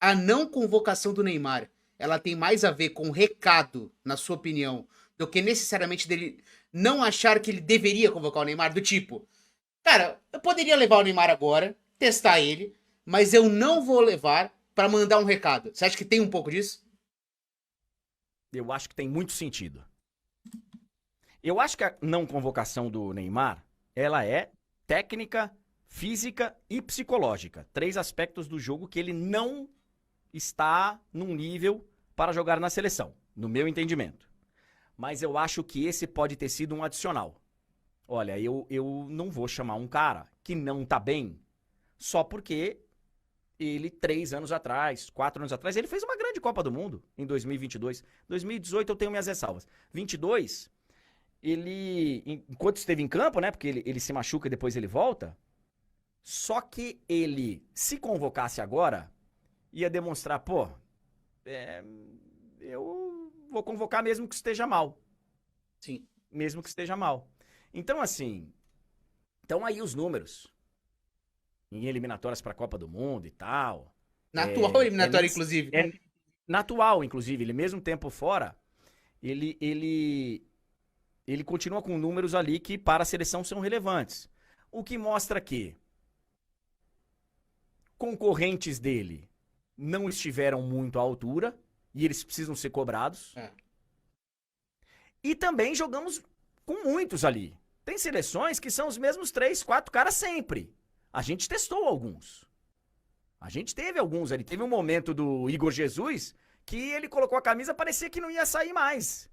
a não convocação do Neymar, ela tem mais a ver com recado, na sua opinião, do que necessariamente dele não achar que ele deveria convocar o Neymar? Do tipo, cara, eu poderia levar o Neymar agora, testar ele, mas eu não vou levar pra mandar um recado. Você acha que tem um pouco disso? Eu acho que tem muito sentido. Eu acho que a não convocação do Neymar, ela é técnica, física e psicológica. 3 aspectos do jogo que ele não está num nível para jogar na seleção, no meu entendimento. Mas eu acho que esse pode ter sido um adicional. Olha, eu não vou chamar um cara que não tá bem só porque ele, 3 anos atrás, 4 anos atrás, ele fez uma grande Copa do Mundo em 2022. 2018 eu tenho minhas ressalvas. 22, ele, enquanto esteve em campo, né, porque ele se machuca e depois ele volta, só que ele, se convocasse agora, ia demonstrar, pô, eu vou convocar mesmo que esteja mal. Sim. Mesmo que esteja mal. Então, assim, estão aí os números em eliminatórias para a Copa do Mundo e tal. Na atual eliminatória, inclusive. Na atual, inclusive, ele mesmo tempo fora, ele, ele, ele continua com números ali que para a seleção são relevantes. O que mostra que concorrentes dele não estiveram muito à altura e eles precisam ser cobrados. É. E também jogamos com muitos ali. Tem seleções que são os mesmos 3, 4 caras sempre. A gente testou alguns. A gente teve alguns ali. Teve um momento do Igor Jesus que ele colocou a camisa, parecia que não ia sair mais.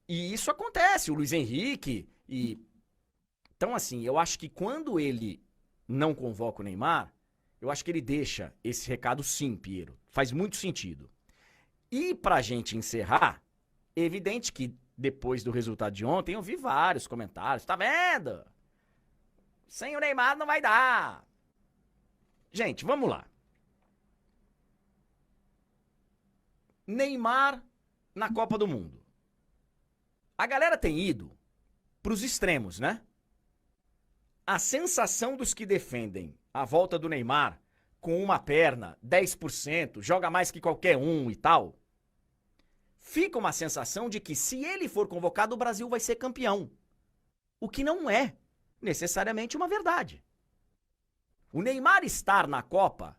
E isso acontece. O Luiz Henrique e... Então, assim, eu acho que quando ele não convoca o Neymar, eu acho que ele deixa esse recado sim, Piero. Faz muito sentido. E pra gente encerrar, é evidente que depois do resultado de ontem, eu vi vários comentários. Tá vendo? Sem o Neymar não vai dar. Gente, vamos lá. Neymar na Copa do Mundo. A galera tem ido pros extremos, né? A sensação dos que defendem a volta do Neymar com uma perna, 10%, joga mais que qualquer um e tal, fica uma sensação de que se ele for convocado, o Brasil vai ser campeão. O que não é necessariamente uma verdade. O Neymar estar na Copa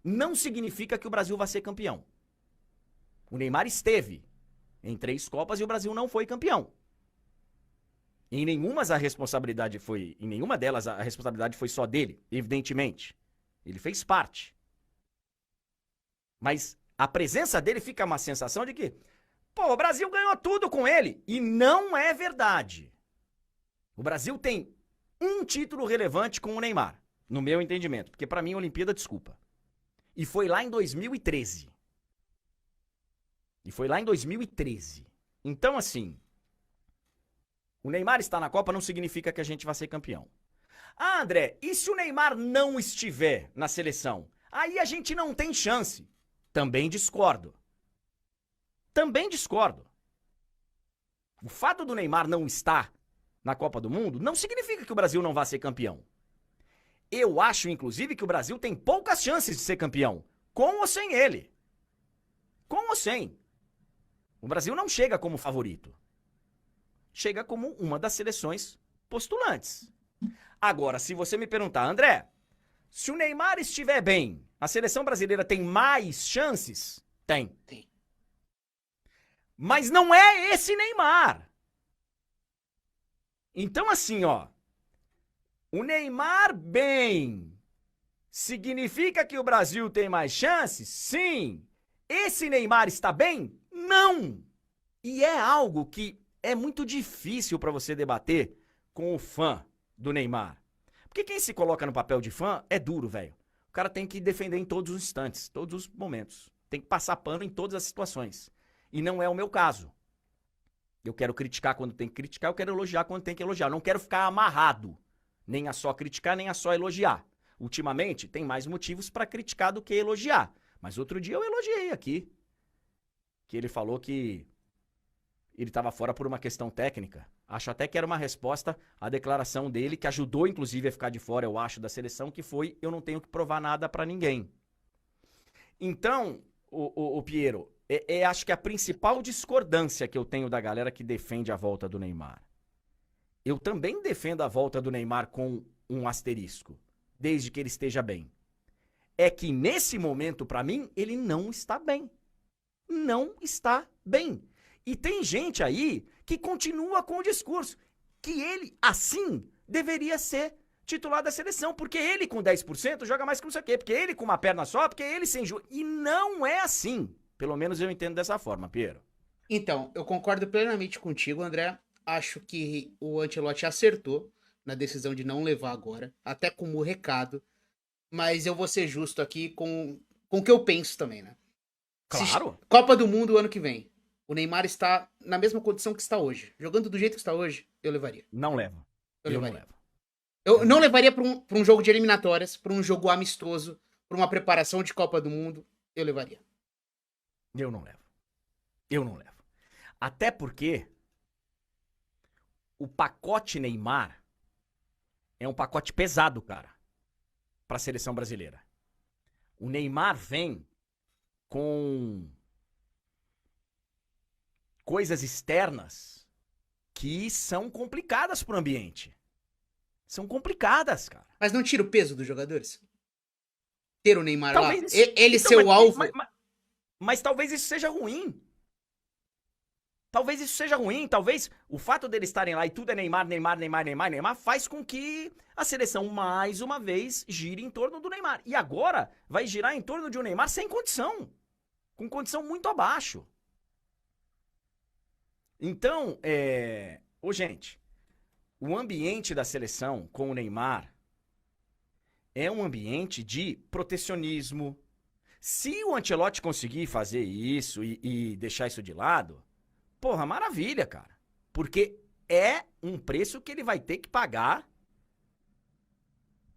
não significa que o Brasil vai ser campeão. O Neymar esteve em 3 Copas e o Brasil não foi campeão. Em nenhuma delas a responsabilidade foi só dele, evidentemente. Ele fez parte. Mas a presença dele fica uma sensação de que, pô, o Brasil ganhou tudo com ele. E não é verdade. O Brasil tem um título relevante com o Neymar, no meu entendimento. Porque pra mim a Olimpíada, desculpa. E foi lá em 2013. Então, assim, o Neymar estar na Copa não significa que a gente vai ser campeão. Ah, André, e se o Neymar não estiver na seleção? Aí a gente não tem chance. Também discordo. O fato do Neymar não estar na Copa do Mundo não significa que o Brasil não vá ser campeão. Eu acho, inclusive, que o Brasil tem poucas chances de ser campeão, com ou sem ele. Com ou sem. O Brasil não chega como favorito. Chega como uma das seleções postulantes. Agora, se você me perguntar, André, se o Neymar estiver bem, a seleção brasileira tem mais chances? Tem. Mas não é esse Neymar. Então, assim, ó, o Neymar bem significa que o Brasil tem mais chances? Sim. Esse Neymar está bem? Não. E é algo que é muito difícil para você debater com o fã do Neymar. Porque quem se coloca no papel de fã é duro, velho. O cara tem que defender em todos os instantes, todos os momentos. Tem que passar pano em todas as situações. E não é o meu caso. Eu quero criticar quando tem que criticar, eu quero elogiar quando tem que elogiar. Eu não quero ficar amarrado, nem a só criticar, nem a só elogiar. Ultimamente, tem mais motivos para criticar do que elogiar. Mas outro dia eu elogiei aqui. Que ele falou que ele estava fora por uma questão técnica. Acho até que era uma resposta à declaração dele, que ajudou, inclusive, a ficar de fora, eu acho, da seleção, que foi: eu não tenho que provar nada para ninguém. Então, o Piero, acho que a principal discordância que eu tenho da galera que defende a volta do Neymar. Eu também defendo a volta do Neymar com um asterisco, desde que ele esteja bem. É que nesse momento, pra mim, ele não está bem. Não está bem. E tem gente aí que continua com o discurso que ele, assim, deveria ser titular da seleção, porque ele com 10% joga mais que não sei o quê, porque ele com uma perna só, porque ele sem joelho. E não é assim. Pelo menos eu entendo dessa forma, Piero. Então, eu concordo plenamente contigo, André. Acho que o Ancelotti acertou na decisão de não levar agora, até como recado. Mas eu vou ser justo aqui com o que eu penso também, né? Claro. Copa do Mundo ano que vem. O Neymar está na mesma condição que está hoje. Jogando do jeito que está hoje, eu levaria. Não levo. Eu não levaria. levo. Eu não levaria pra um jogo de eliminatórias, pra um jogo amistoso, pra uma preparação de Copa do Mundo. Eu levaria. Eu não levo. Eu não levo. Até porque o pacote Neymar é um pacote pesado, cara, pra seleção brasileira. O Neymar vem com coisas externas que são complicadas pro ambiente. São complicadas, cara. Mas não tira o peso dos jogadores? Ter o Neymar Talvez lá. isso- Ele Então, ser o alvo. Mas talvez isso seja ruim. Talvez isso seja ruim. Talvez o fato deles estarem lá e tudo é Neymar, Neymar, Neymar, Neymar, Neymar, faz com que a seleção, mais uma vez, gire em torno do Neymar. E agora vai girar em torno de um Neymar sem condição. Com condição muito abaixo. Então, gente, o ambiente da seleção com o Neymar é um ambiente de protecionismo. Se o Ancelotti conseguir fazer isso e deixar isso de lado, porra, maravilha, cara. Porque é um preço que ele vai ter que pagar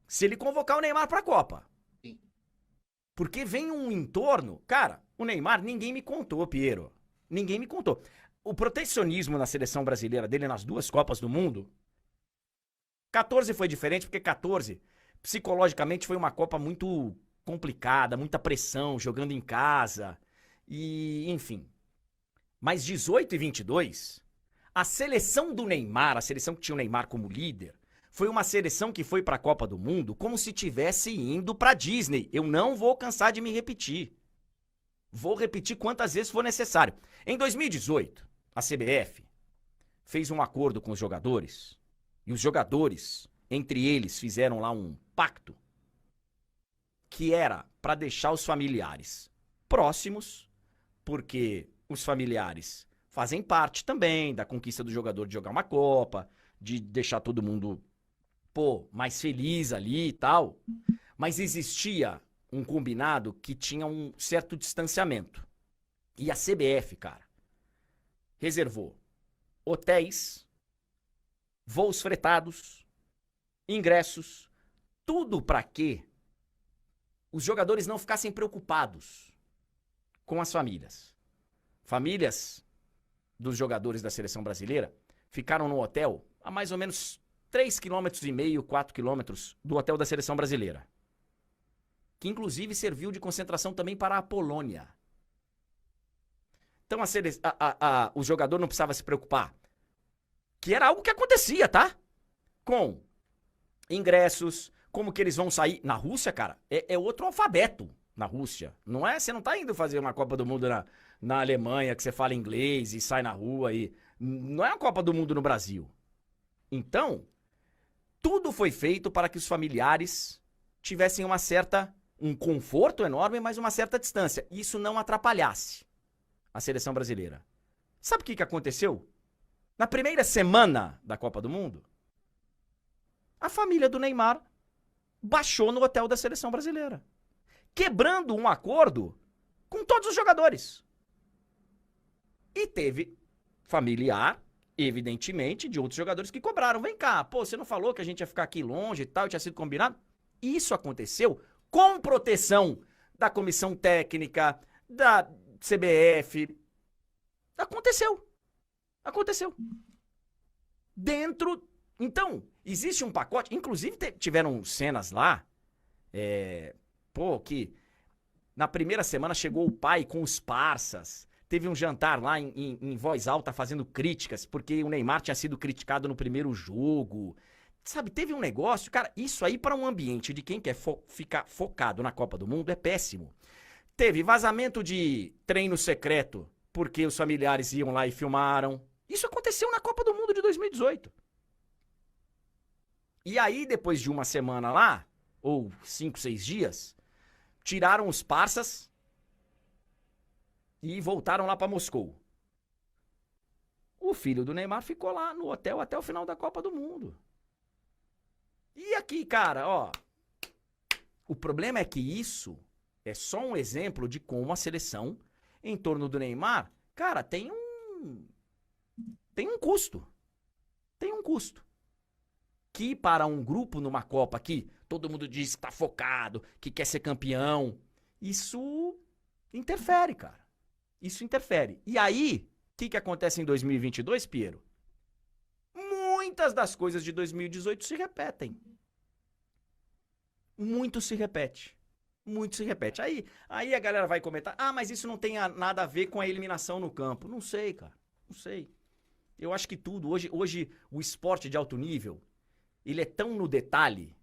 se ele convocar o Neymar pra Copa. Sim. Porque vem um entorno... Cara, o Neymar, ninguém me contou, Piero. Ninguém me contou. O protecionismo na seleção brasileira dele nas duas Copas do Mundo... 14 foi diferente, porque 14, psicologicamente, foi uma Copa muito complicada, muita pressão, jogando em casa, e enfim. Mas 18 e 22, a seleção do Neymar, a seleção que tinha o Neymar como líder, foi uma seleção que foi para a Copa do Mundo como se tivesse indo para Disney. Eu não vou cansar de me repetir. Vou repetir quantas vezes for necessário. Em 2018, a CBF fez um acordo com os jogadores, e os jogadores, entre eles, fizeram lá um pacto que era para deixar os familiares próximos, porque os familiares fazem parte também da conquista do jogador de jogar uma Copa, de deixar todo mundo, mais feliz ali e tal. Mas existia um combinado que tinha um certo distanciamento. E a CBF, cara, reservou hotéis, voos fretados, ingressos, tudo para quê? Os jogadores não ficassem preocupados com as famílias. Famílias dos jogadores da seleção brasileira ficaram no hotel a mais ou menos 3,5 km, 4 km do hotel da seleção brasileira. Que inclusive serviu de concentração também para a Polônia. Então o jogador não precisava se preocupar. Que era algo que acontecia, tá? Com ingressos, como que eles vão sair. Na Rússia, cara, é outro alfabeto na Rússia. Não é? Você não tá indo fazer uma Copa do Mundo na Alemanha, que você fala inglês e sai na rua. Não é uma Copa do Mundo no Brasil. Então, tudo foi feito para que os familiares tivessem um conforto enorme, mas uma certa distância. Isso não atrapalhasse a seleção brasileira. Sabe o que aconteceu? Na primeira semana da Copa do Mundo, a família do Neymar baixou no hotel da seleção brasileira, quebrando um acordo com todos os jogadores. E teve familiar, evidentemente, de outros jogadores que cobraram. Vem cá, você não falou que a gente ia ficar aqui longe e tal, tinha sido combinado? Isso aconteceu com proteção da comissão técnica, da CBF. Aconteceu. Então, existe um pacote. Inclusive, tiveram cenas lá. Que Na primeira semana chegou o pai com os parças. Teve um jantar lá em voz alta fazendo críticas, porque o Neymar tinha sido criticado no primeiro jogo. Sabe, teve um negócio, cara, isso aí para um ambiente de quem quer ficar focado na Copa do Mundo é péssimo. Teve vazamento de treino secreto, porque os familiares iam lá e filmaram. Isso aconteceu na Copa do Mundo de 2018. E aí, depois de uma semana lá, ou 5, 6 dias, tiraram os parças e voltaram lá para Moscou. O filho do Neymar ficou lá no hotel até o final da Copa do Mundo. E aqui, cara, ó, o problema é que isso é só um exemplo de como a seleção em torno do Neymar, cara, tem um custo. Tem um custo. Que para um grupo numa Copa que todo mundo diz que tá focado, que quer ser campeão, isso interfere, cara. Isso interfere. E aí, o que acontece em 2022, Piero? Muitas das coisas de 2018 se repetem. Muito se repete. Muito se repete. Aí a galera vai comentar, mas isso não tem nada a ver com a eliminação no campo. Não sei, cara. Não sei. Eu acho que tudo, hoje o esporte de alto nível, ele é tão no detalhe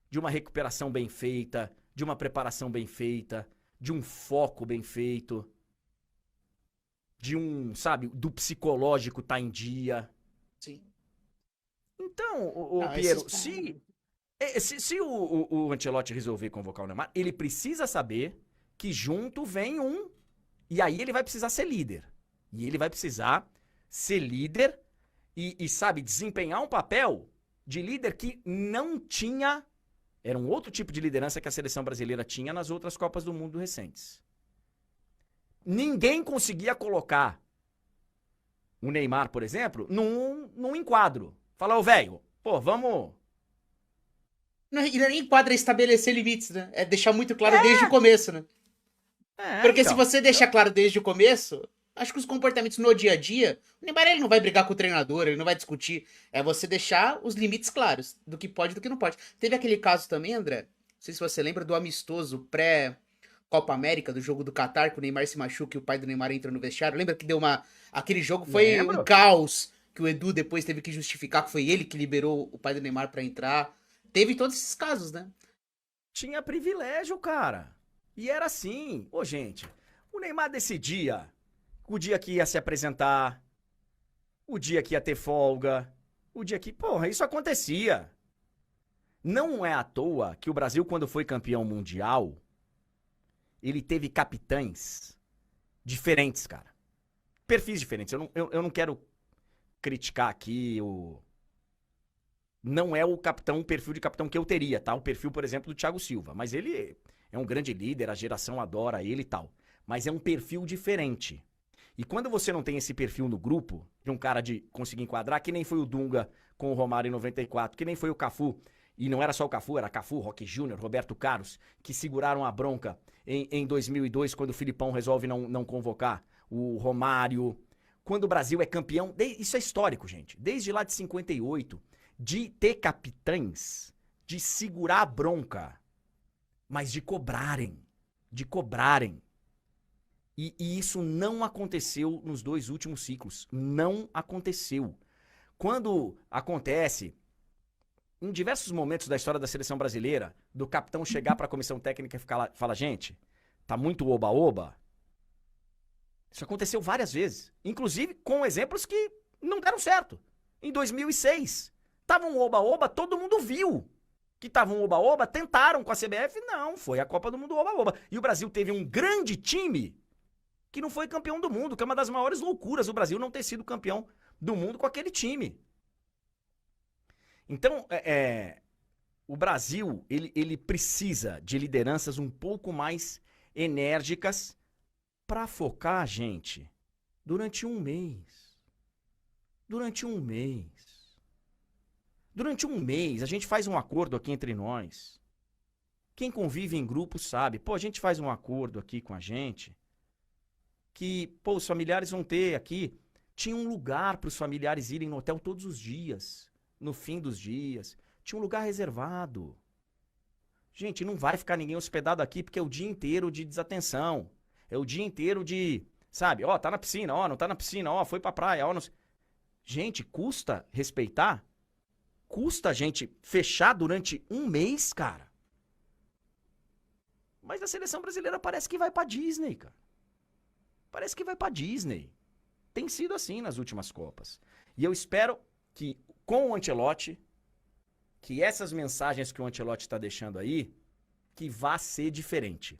de uma recuperação bem feita, de uma preparação bem feita, de um foco bem feito, de do psicológico tá em dia. Sim. Então, Piero, se o Ancelotti resolver convocar o Neymar, ele precisa saber que junto vem e aí ele vai precisar ser líder. E ele vai precisar ser líder e sabe, desempenhar um papel de líder que não tinha. Era um outro tipo de liderança que a seleção brasileira tinha nas outras Copas do Mundo recentes. Ninguém conseguia colocar o Neymar, por exemplo, num enquadro. Falar, ô velho, pô, vamos. Não, e não é nem enquadra estabelecer limites, né? É deixar muito claro desde o começo, né? Porque então, se você deixar claro desde o começo, acho que os comportamentos no dia a dia, o Neymar ele não vai brigar com o treinador, ele não vai discutir. É você deixar os limites claros do que pode e do que não pode. Teve aquele caso também, André, não sei se você lembra do amistoso pré-Copa América, do jogo do Catar, que o Neymar se machuca e o pai do Neymar entra no vestiário. Lembra que deu aquele jogo foi um caos, que o Edu depois teve que justificar que foi ele que liberou o pai do Neymar pra entrar. Teve todos esses casos, né? Tinha privilégio, cara. E era assim. Ô, gente, o Neymar decidia o dia que ia se apresentar, o dia que ia ter folga, o dia que... Porra, isso acontecia. Não é à toa que o Brasil, quando foi campeão mundial, ele teve capitães diferentes, cara. Perfis diferentes. Eu não quero criticar aqui Não é o perfil de capitão que eu teria, tá? O perfil, por exemplo, do Thiago Silva. Mas ele é um grande líder, a geração adora ele e tal. Mas é um perfil diferente. E quando você não tem esse perfil no grupo, de um cara de conseguir enquadrar, que nem foi o Dunga com o Romário em 94, que nem foi o Cafu, e não era só o Cafu, era Cafu, Roque Júnior, Roberto Carlos, que seguraram a bronca em 2002, quando o Filipão resolve não convocar o Romário. Quando o Brasil é campeão, isso é histórico, gente. Desde lá de 58, de ter capitães, de segurar a bronca, mas de cobrarem. E isso não aconteceu nos 2 últimos ciclos. Não aconteceu. Quando acontece, em diversos momentos da história da seleção brasileira, do capitão chegar para a comissão técnica e falar, gente, tá muito oba-oba. Isso aconteceu várias vezes. Inclusive com exemplos que não deram certo. Em 2006, tava um oba-oba, todo mundo viu que tava um oba-oba, tentaram com a CBF, não, foi a Copa do Mundo oba-oba. E o Brasil teve um grande time que não foi campeão do mundo, que é uma das maiores loucuras o Brasil não ter sido campeão do mundo com aquele time. Então, o Brasil, ele precisa de lideranças um pouco mais enérgicas para focar, gente, durante um mês. Durante um mês, a gente faz um acordo aqui entre nós. Quem convive em grupo sabe. Pô, a gente faz um acordo aqui com a gente que, pô, os familiares vão ter aqui. Tinha um lugar para os familiares irem no hotel todos os dias, no fim dos dias. Tinha um lugar reservado. Gente, não vai ficar ninguém hospedado aqui porque é o dia inteiro de desatenção. É o dia inteiro de, sabe, ó, tá na piscina, ó, não tá na piscina, ó, foi pra praia, ó, não... Gente, custa respeitar? Custa a gente fechar durante um mês, cara? Mas a seleção brasileira parece que vai pra Disney, cara. Parece que vai pra Disney. Tem sido assim nas últimas Copas. E eu espero que com o Ancelotti, que essas mensagens que o Ancelotti tá deixando aí, que vá ser diferente.